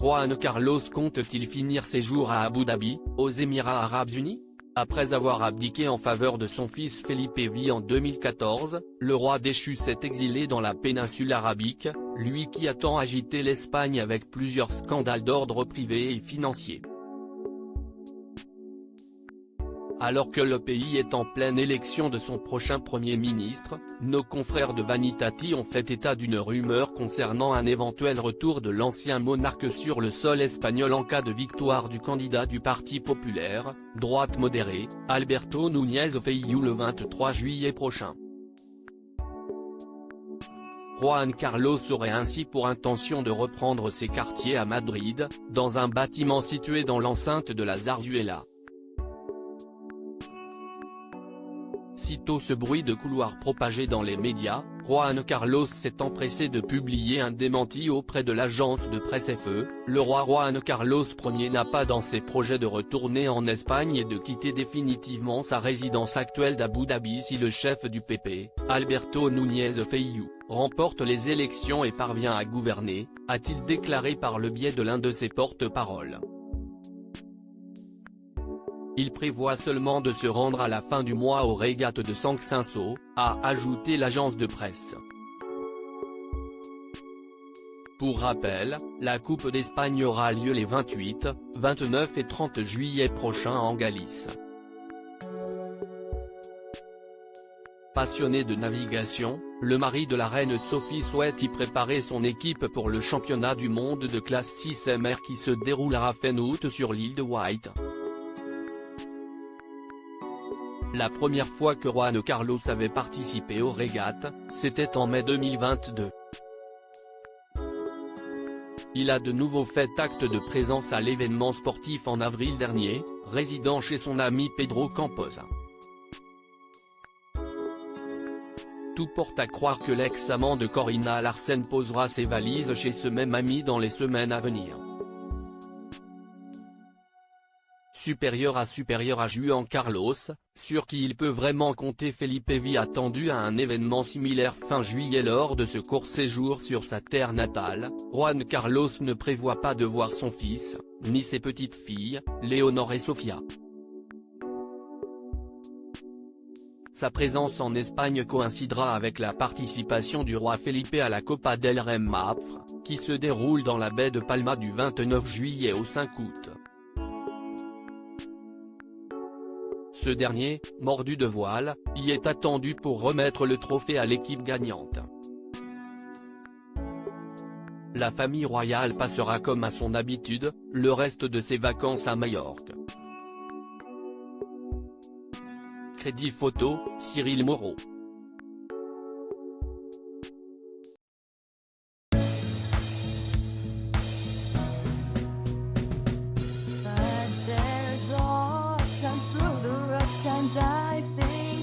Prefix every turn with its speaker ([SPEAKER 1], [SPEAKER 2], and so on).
[SPEAKER 1] Juan Carlos compte-t-il finir ses jours à Abu Dhabi, aux Émirats Arabes Unis? Après avoir abdiqué en faveur de son fils Felipe V en 2014, le roi déchu s'est exilé dans la péninsule arabique, lui qui a tant agité l'Espagne avec plusieurs scandales d'ordre privé et financier. Alors que le pays est en pleine élection de son prochain Premier ministre, nos confrères de Vanitati ont fait état d'une rumeur concernant un éventuel retour de l'ancien monarque sur le sol espagnol en cas de victoire du candidat du Parti populaire, droite modérée, Alberto Núñez Feijóo le 23 juillet prochain. Juan Carlos aurait ainsi pour intention de reprendre ses quartiers à Madrid, dans un bâtiment situé dans l'enceinte de la Zarzuela. Sitôt ce bruit de couloir propagé dans les médias, Juan Carlos s'est empressé de publier un démenti auprès de l'agence de presse FE. Le roi Juan Carlos Ier n'a pas dans ses projets de retourner en Espagne et de quitter définitivement sa résidence actuelle d'Abu Dhabi si le chef du PP, Alberto Núñez Feijóo, remporte les élections et parvient à gouverner, a-t-il déclaré par le biais de l'un de ses porte-paroles. Il prévoit seulement de se rendre à la fin du mois aux régates de Sangcinso, a ajouté l'agence de presse. Pour rappel, la Coupe d'Espagne aura lieu les 28, 29 et 30 juillet prochains en Galice. Passionné de navigation, le mari de la reine Sophie souhaite y préparer son équipe pour le championnat du monde de classe 6 qui se déroulera fin août sur l'île de White. La première fois que Juan Carlos avait participé aux régates, c'était en mai 2022. Il a de nouveau fait acte de présence à l'événement sportif en avril dernier, résidant chez son ami Pedro Campos. Tout porte à croire que l'ex-amant de Corina Larsen posera ses valises chez ce même ami dans les semaines à venir. Supérieur à Juan Carlos, sur qui il peut vraiment compter, Felipe V attendu à un événement similaire fin juillet lors de ce court séjour sur sa terre natale. Juan Carlos ne prévoit pas de voir son fils, ni ses petites filles, Léonore et Sofia. Sa présence en Espagne coïncidera avec la participation du roi Felipe à la Copa del Rey Mapfre, qui se déroule dans la baie de Palma du 29 juillet au 5 août. Ce dernier, mordu de voile, y est attendu pour remettre le trophée à l'équipe gagnante. La famille royale passera comme à son habitude, le reste de ses vacances à Majorque. Crédit photo, Cyril Moreau.
[SPEAKER 2] Times I think